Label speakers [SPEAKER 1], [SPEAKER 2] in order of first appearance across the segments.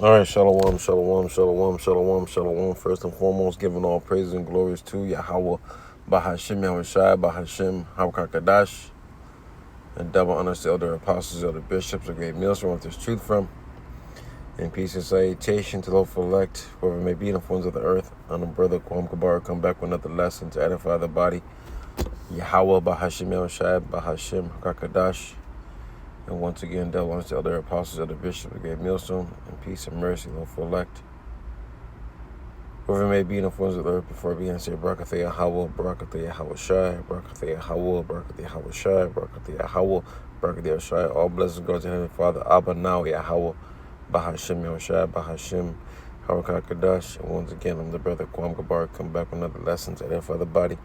[SPEAKER 1] All right, shalom, shalom, shalom, shalom, shalom. First and foremost, giving all praises and glories to Yahweh, Bahashim Yahushai, Bahashim Hawakadash, and double honors to elder apostles, elder bishops, a great meal from there's truth from, and peace and salutation to the hopeful elect, whoever may be in the forms of the earth. On the brother Kwam Kabar, come back with another lesson to edify the body. Yahweh, Bahashim Yahushai, Bahashim Hawakadash. And once again, double honors to elder apostles, elder bishops, a great millstone, and peace and mercy, Lord, for elect. Whoever may be in the forms of the earth before being say, Barakatha Yahweh, Barakatha Yahweh Shai, Barakatha Yahweh, Barakatha Yahweh Shai, Barakatha Yahweh, Barakatha Yahweh Shai. All blessings go to Heavenly Father, Abba now, Yahweh, Bahashim Yahushai, Bahashim Hawakadash. And once again, I'm the brother Kwam Gabar, come back with another lesson to edify the body.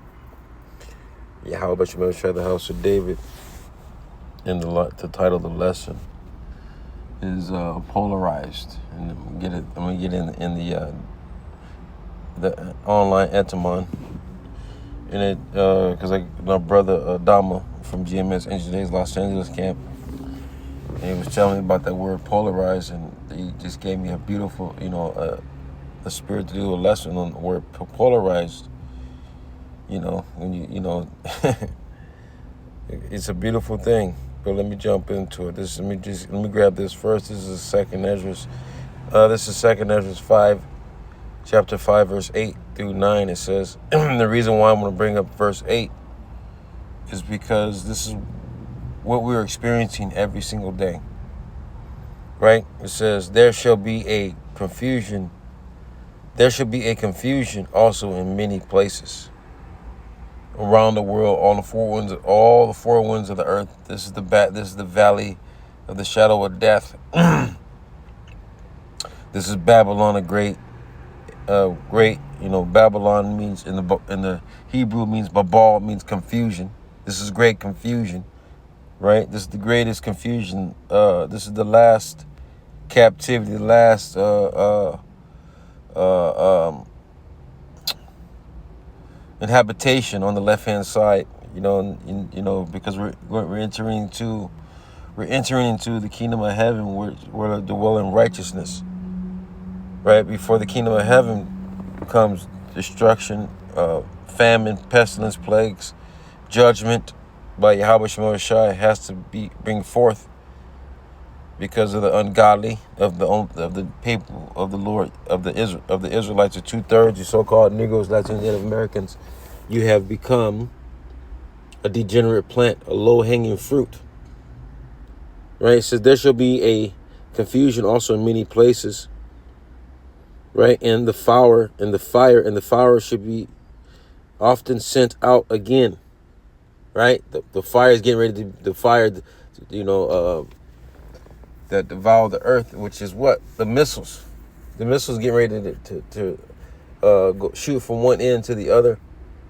[SPEAKER 1] Yahweh Bashim Yahushai, the house of David. And the title of the lesson is Polarized, and I'm gonna get in the online etymon, and it because my brother Dama from GMS Engineers Los Angeles camp, and he was telling me about that word polarized, and he just gave me a beautiful, a spirit to do a lesson on the word polarized. When it's a beautiful thing. But let me jump into it. Let me grab this first. This is Second Ezra's. This is Second Ezra's 5, chapter 5, verse 8 through 9. It says, the reason why I'm going to bring up verse 8 is because this is what we're experiencing every single day. Right? It says, there shall be a confusion also in many places around the world, all the four winds of the earth. This is the valley of the shadow of death. This is Babylon, a great. Babylon means in the Hebrew means Babal, means confusion. This is great confusion, right? This is the greatest confusion. This is the last captivity, the last habitation on the left-hand side, because we're entering into the kingdom of heaven, where dwell in righteousness. Right before the kingdom of heaven comes destruction, famine, pestilence, plagues, judgment by Yahweh Shemel Shai has to bring forth because of the ungodly of the people of the Lord of the Israelites, the 2/3, you so-called Negroes, Latino, Native Americans. You have become a degenerate plant, a low-hanging fruit. Right? It says there shall be a confusion also in many places. Right? And the fire should be often sent out again. Right? The fire is getting ready to that devour the earth, which is what? The missiles. The missiles getting ready to go shoot from one end to the other.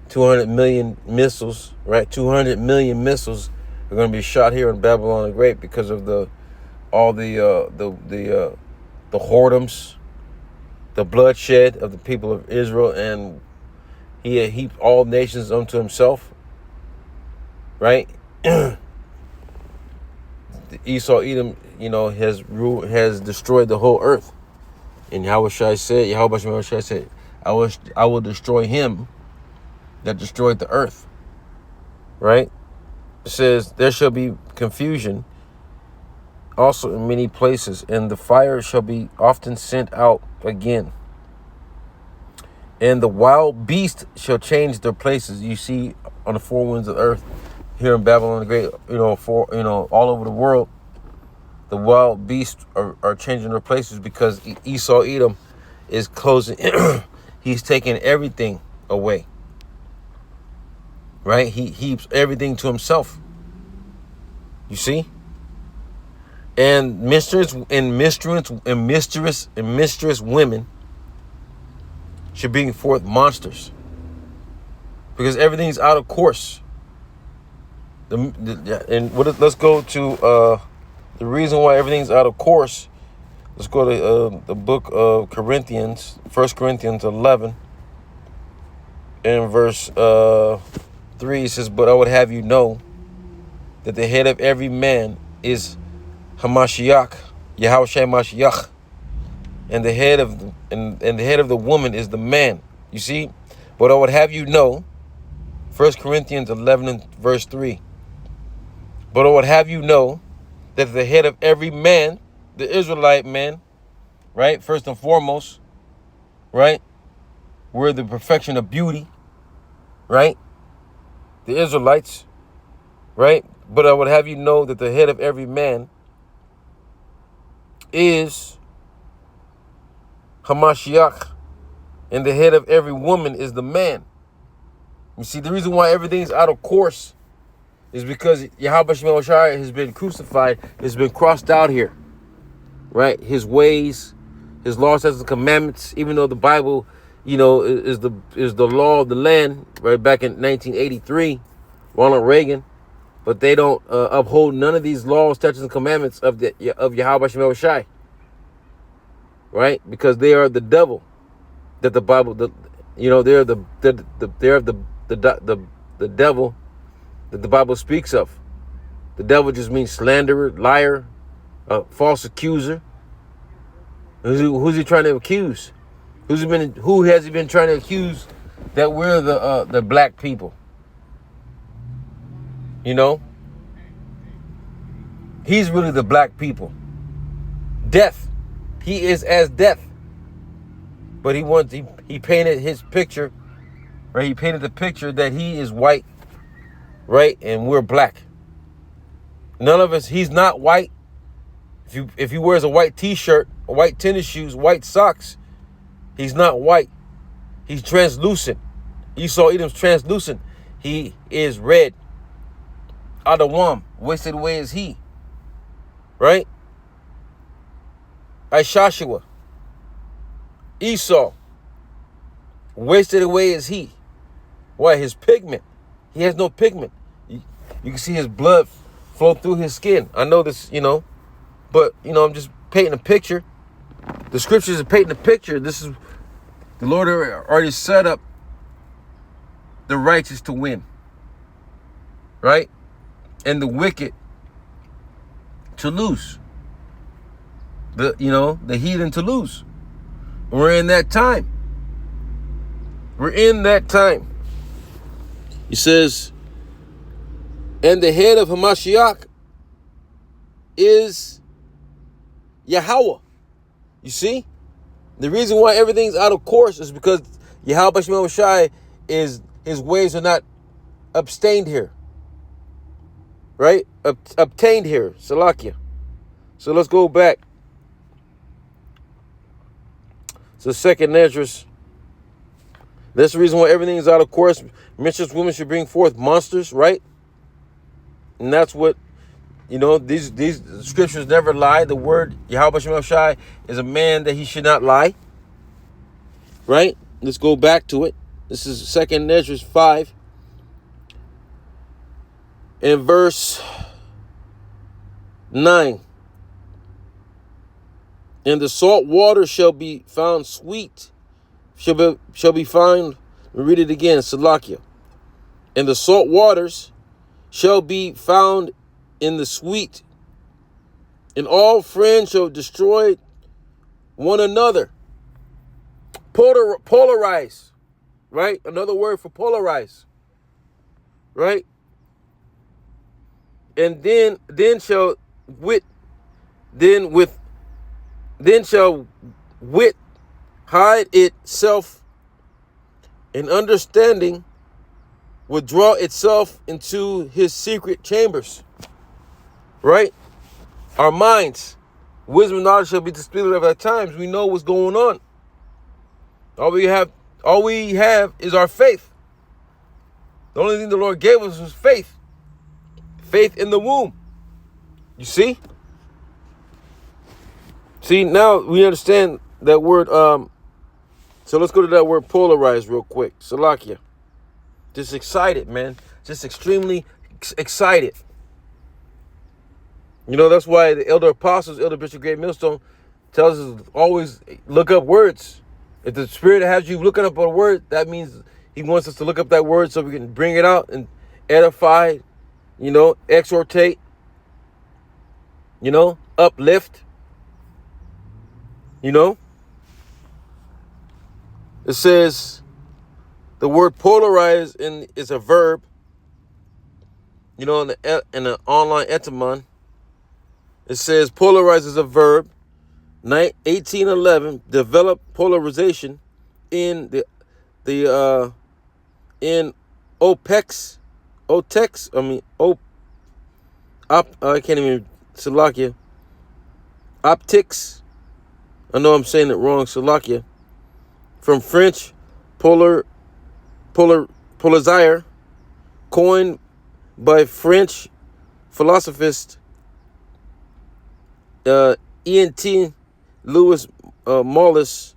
[SPEAKER 1] 200 million missiles, right? 200 million missiles are going to be shot here in Babylon the Great because of the whoredoms, the bloodshed of the people of Israel, and he had heaped all nations unto himself, right? Esau Edom, has destroyed the whole earth, and Yahweh said, I will destroy him that destroyed the earth. Right? It says there shall be confusion also in many places, and the fire shall be often sent out again, and the wild beast shall change their places. You see on the four winds of the earth here in Babylon the Great, all over the world, the wild beasts are changing their places because Esau Edom is closing. He's taking everything away. Right? He heaps everything to himself. You see? And mistress women should bring forth monsters, because everything's out of course. Let's go to the reason why everything's out of course. Let's go to the book of Corinthians, 1 Corinthians 11, and verse 3 says, but I would have you know that the head of every man is Hamashiach, Yahushua Mashiach, and the head of and the head of the woman is the man. You see? But I would have you know, 1 Corinthians 11 and verse 3. But I would have you know that the head of every man, the Israelite man, right? First and foremost, right? We're the perfection of beauty, right? The Israelites, right? But I would have you know that the head of every man is Hamashiach, and the head of every woman is the man. You see, the reason why everything's out of course is because Yahweh Shemel Shai has been crucified, has been crossed out here, right? His ways, his laws, statutes, and commandments. Even though the Bible, is the law of the land, right? Back in 1983, Ronald Reagan, but they don't uphold none of these laws, statutes, and commandments of Yahweh Shemel Shai, right? Because they are the devil that the Bible, they're the devil that the Bible speaks of. The devil just means slanderer, liar, false accuser. Who's he trying to accuse? Who has he been trying to accuse that we're the black people? He's really the black people. Death. He is as death. But he painted his picture, right? He painted the picture that he is white, right? And we're black. None of us, he's not white. If he wears a white t-shirt, white tennis shoes, white socks, he's not white. He's translucent. Esau Edom's translucent. He is red. Adawam, wasted away is he. Right? Ishashua. Esau, wasted away is he. Why? His pigment. He has no pigment. You can see his blood flow through his skin. I know this, but, I'm just painting a picture. The scriptures are painting a picture. This is, the Lord already set up the righteous to win. Right? And the wicked to lose. The heathen to lose. We're in that time. We're in that time. He says, and the head of Hamashiach is Yahweh. You see? The reason why everything's out of course is because Yahweh Shemel Shai his ways are not abstained here. Right? Obtained here. Salakia. So let's go back. So second Esdras. That's the reason why everything is out of course. Mentions women should bring forth monsters, right? And that's what, these scriptures never lie. The word Yahweh Shemel Shai is a man that he should not lie. Right? Let's go back to it. This is second Esdras 5. In verse 9. And the salt water shall be found sweet. Shall be found. Read it again. Salakia. And the salt waters shall be found in the sweet. And all friends shall destroy one another. Polarize. Right? Another word for polarize. Right? And then shall wit hide itself, and understanding withdraw itself into his secret chambers. Right? Our minds, wisdom and knowledge shall be displayed at times. We know what's going on. All we have is our faith. The only thing the Lord gave us was faith. Faith in the womb. You see? See, now we understand that word. So let's go to that word polarized real quick. Salakia. Just excited, man. Just extremely excited. That's why the elder apostles, Elder Bishop Great Millstone, tells us always look up words. If the Spirit has you looking up a word, that means he wants us to look up that word so we can bring it out and edify, exhortate, uplift, It says the word polarize is a verb. In the online etymon, it says polarize is a verb. 1811 developed polarization in in OPEX, OTEX. I can't even Slovakia. Optics. I know I'm saying it wrong. Slovakia. From French, polarizer, coined by French philosophist E.N.T. Louis Malus,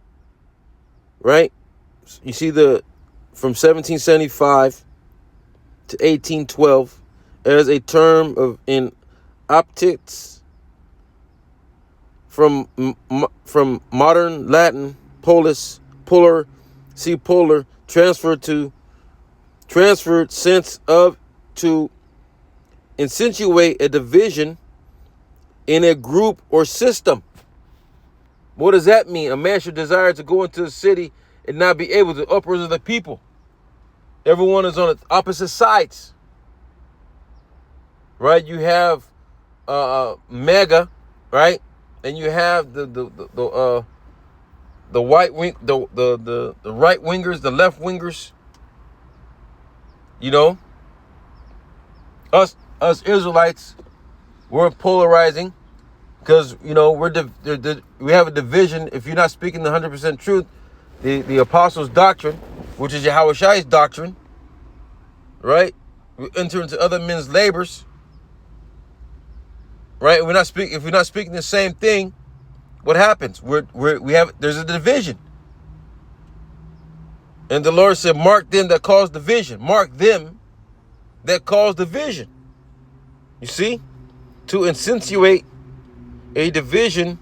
[SPEAKER 1] right? You see from 1775 to 1812 as a term in optics from modern Latin polis, polar, see polar, transferred sense of to insinuate a division in a group or system. What does that mean? A man should desire to go into a city and not be able to upwards of the people. Everyone is on the opposite sides, right? You have mega, right, and you have the right wingers, the left wingers. Us Israelites, we're polarizing. Because, we have a division. If you're not speaking the 100% truth, the apostles' doctrine, which is Yahushai's doctrine, right? We enter into other men's labors, right? If we're not speaking the same thing, what happens? There's a division. And the Lord said, mark them that cause division. Mark them that cause division. You see? To insinuate a division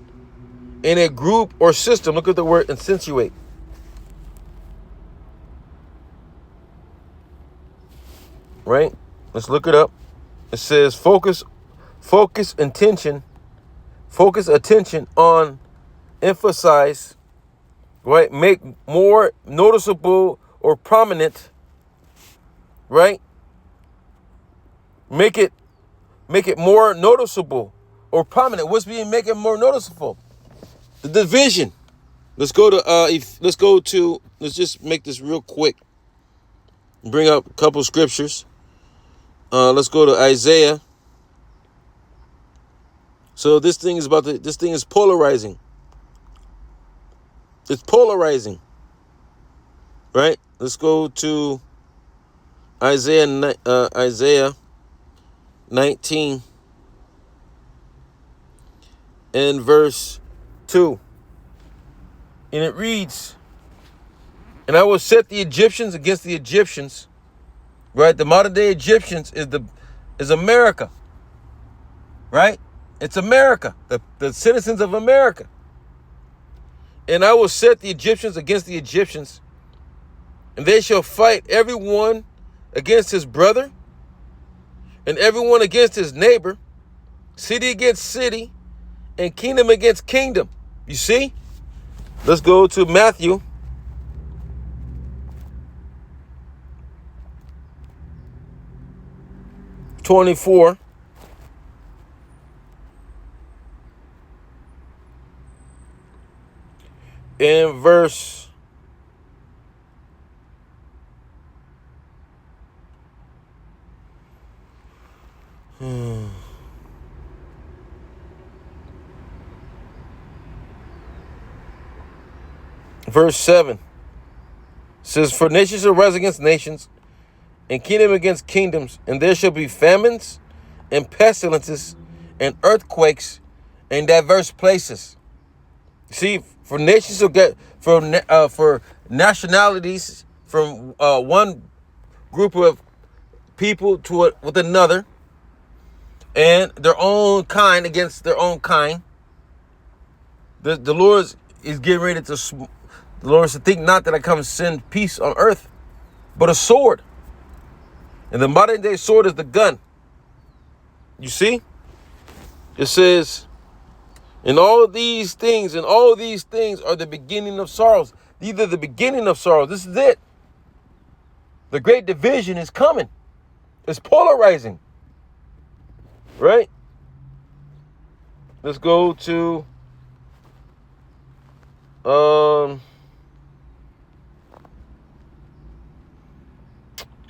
[SPEAKER 1] in a group or system. Look at the word insinuate. Right? Let's look it up. It says focus attention on, emphasize, right? Make more noticeable or prominent, right? Make it more noticeable or prominent. What's being make it more noticeable? The division. Let's just make this real quick. Bring up a couple scriptures. Let's go to Isaiah. So this thing is polarizing. It's polarizing. Right? Let's go to Isaiah 19 and verse 2. And it reads, and I will set the Egyptians against the Egyptians. Right? The modern day Egyptians is America. Right? It's America. The citizens of America. And I will set the Egyptians against the Egyptians, and they shall fight everyone against his brother, and everyone against his neighbor, city against city, and kingdom against kingdom. You see? Let's go to Matthew. (24) in verse 7 says, for nations shall rise against nations, and kingdom against kingdoms, and there shall be famines and pestilences and earthquakes in diverse places. See, for nations to get for nationalities from one group of people with another, and their own kind against their own kind. The Lord is getting ready to. The Lord is to think not that I come to send peace on earth, but a sword. And the modern day sword is the gun. You see? It says, and all these things are the beginning of sorrows. These are the beginning of sorrow. This is it. The great division is coming. It's polarizing. Right? Let's go to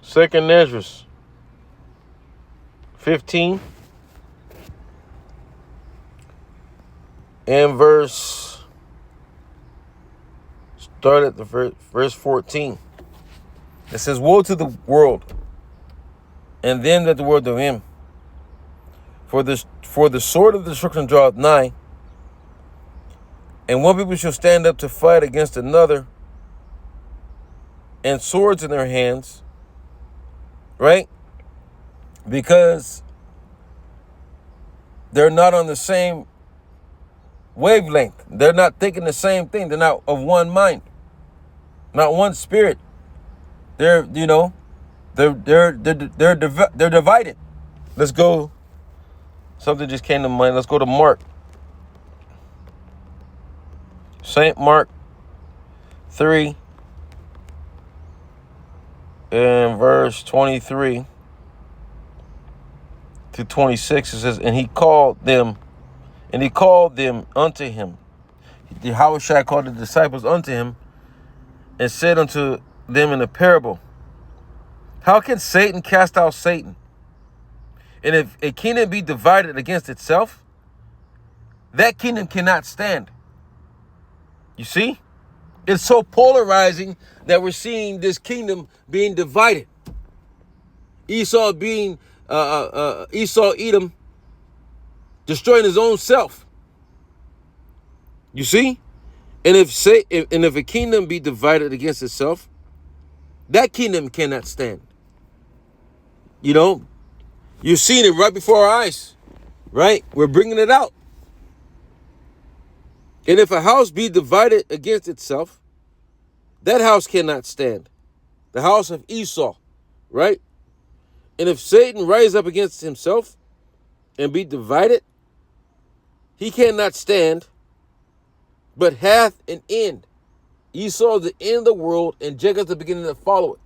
[SPEAKER 1] Second Ezra 15 and start at the verse 14. It says, "Woe to the world, and them that the word of him. For the sword of destruction draweth nigh, and one people shall stand up to fight against another, and swords in their hands." Right? Because they're not on the same wavelength. They're not thinking the same thing. They're not of one mind, not one spirit. They're divided. Let's go. Something just came to mind. Let's go to Mark. Saint Mark 3 and verse 23 to 26. It says, "And he called them unto him." Yahushua called the disciples unto him, and said unto them in a parable, "How can Satan cast out Satan? And if a kingdom be divided against itself, that kingdom cannot stand." You see? It's so polarizing that we're seeing this kingdom being divided. Esau, Edom, destroying his own self. You see? And if a kingdom be divided against itself, that kingdom cannot stand. You're seeing it right before our eyes, right? We're bringing it out. And if a house be divided against itself, that house cannot stand. The house of Esau, right? And if Satan rise up against himself and be divided, he cannot stand, but hath an end. Esau is the end of the world, and Jacob's the beginning to follow it.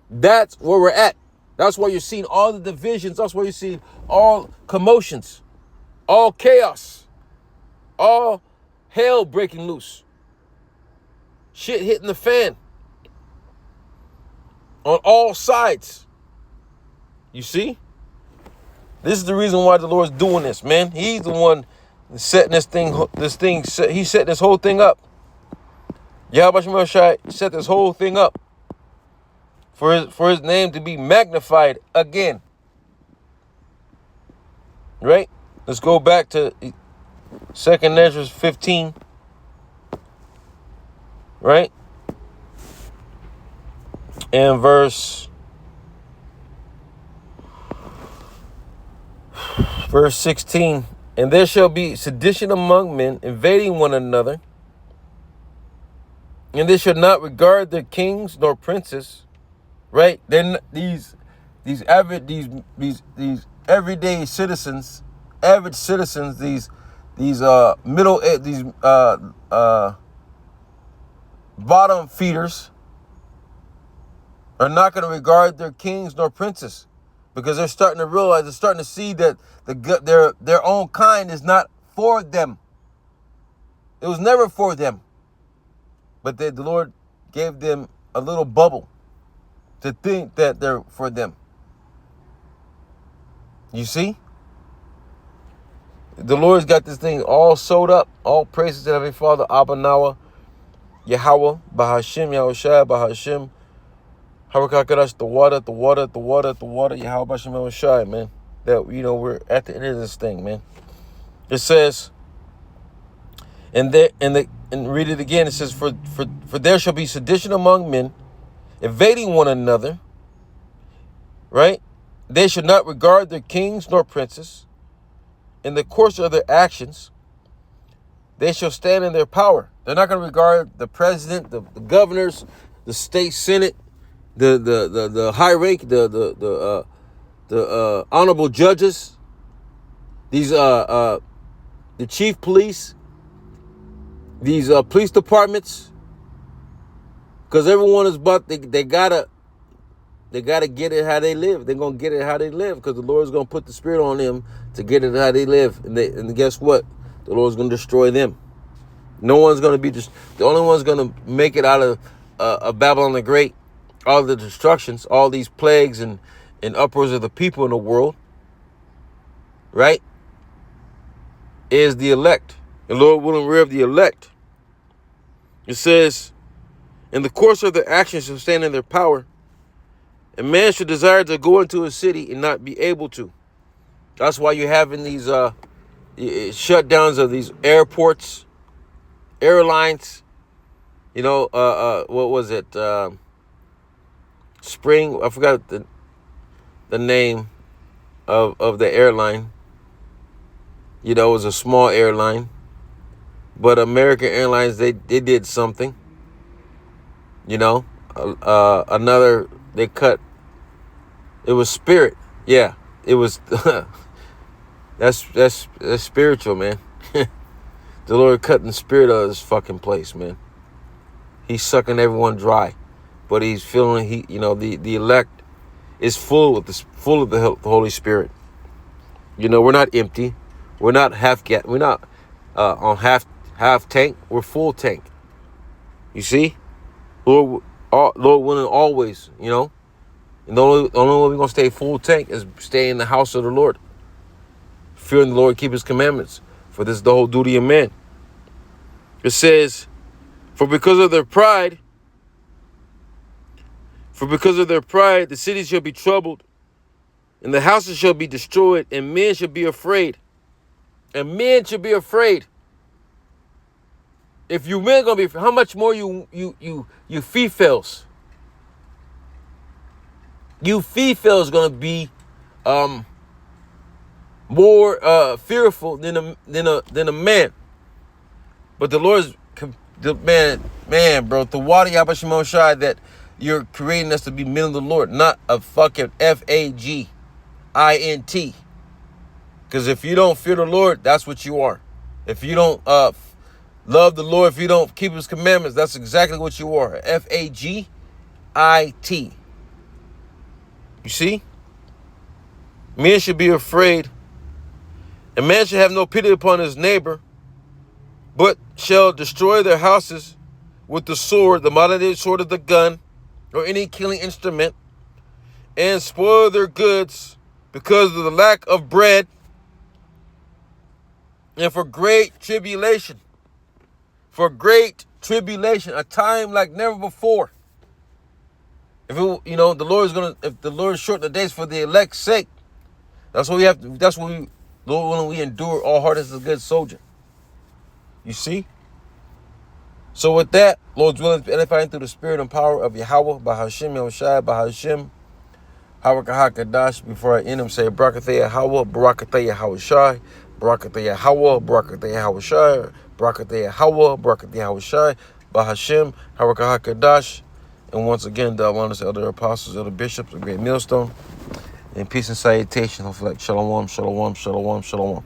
[SPEAKER 1] That's where we're at. That's why you're seeing all the divisions. That's why you're seeing all commotions, all chaos, all hell breaking loose. Shit hitting the fan on all sides. You see? This is the reason why the Lord's doing this, man. He's the one setting he set this whole thing up. Yahweh Shai set this whole thing up for his name to be magnified again. Right? Let's go back to 2nd Ezra 15. Right? And verse 16. "And there shall be sedition among men, invading one another, and they shall not regard their kings nor princes." Right? Then these everyday citizens, average citizens, these bottom feeders are not going to regard their kings nor princes, because they're starting to realize, they're starting to see that their own kind is not for them. It was never for them. But the Lord gave them a little bubble to think that they're for them. You see? The Lord's got this thing all sewed up. All praises to Heavenly Father, Abba Nawa, Yahweh, Bahashim, Yahushua, Bahashim, Harakakadash, the water, Yahweh, Bahashim, Yahushua, man. That, we're at the end of this thing, man. It says, and read it again. It says, for there shall be sedition among men, invading one another, right? They should not regard their kings nor princes. In the course of their actions, they shall stand in their power. They're not going to regard the president, the governors, the state senate, the high rank, the honorable judges, these the chief police, these police departments, Because everyone is they gotta get it how they live. They're gonna get it how they live because the Lord's gonna put the spirit on them to get it how they live. And guess what? The Lord's gonna destroy them. No one's gonna be just the only one's gonna make it out of Babylon the Great. All the destructions, all these plagues and uproars of the people in the world, right? Is the elect. The Lord will rear of the elect. It says, in the course of their actions shall stand in their power. And man should desire to go into a city and not be able to. That's why you're having these shutdowns of these airports, airlines. You know, what was it? Spring. I forgot the name of the airline. You know, it was a small airline, but American Airlines they did something. You know, another they cut. It was Spirit. Yeah, it was. That's spiritual, man. The Lord cutting the spirit out of this fucking place, man. He's sucking everyone dry, but he's feeling the elect is full of the Holy Spirit. You know, we're not empty. We're not we're not on half tank. We're full tank. You see, Lord willing, always. You know, and the only way we're gonna stay full tank is stay in the house of the Lord, fearing the Lord, keep His commandments. For this is the whole duty of man. It says, for because of their pride, the cities shall be troubled, and the houses shall be destroyed, and men shall be afraid. And men should be afraid. If you men gonna be, how much more you females? You females gonna be more fearful than a man. But the Lord's man, bro. The water Yabashimon Shai that you're creating us to be men of the Lord, not a fucking FAGINT. Because if you don't fear the Lord, that's what you are. If you don't love the Lord, if you don't keep His commandments, that's exactly what you are. FAGIT. You see? Men should be afraid. And man should have no pity upon his neighbor, but shall destroy their houses with the sword, the modern-day sword of the gun, or any killing instrument, and spoil their goods because of the lack of bread, and for great tribulation. For great tribulation, a time like never before. If the Lord shorten the days for the elect's sake, that's what we have to. That's what we, Lord willing, we endure all hard as a good soldier. You see. So with that, Lord's willing, edifying through the spirit and power of Yahweh, Bahashim Yahushai, Bahashim, Harakahakadash. Before I end them, say Barakatah Yahweh, Barakatah Yahushai, Barakatah Yahweh, Barakatah Yahushai, Barakatah Yahweh, Barakatah Yahushai, Bahashim, Harakahakadash. And once again, the honors of elder apostles, elder bishops, a great millstone, and peace and salutation. Hopefully, shalom, shalom, shalom, shalom.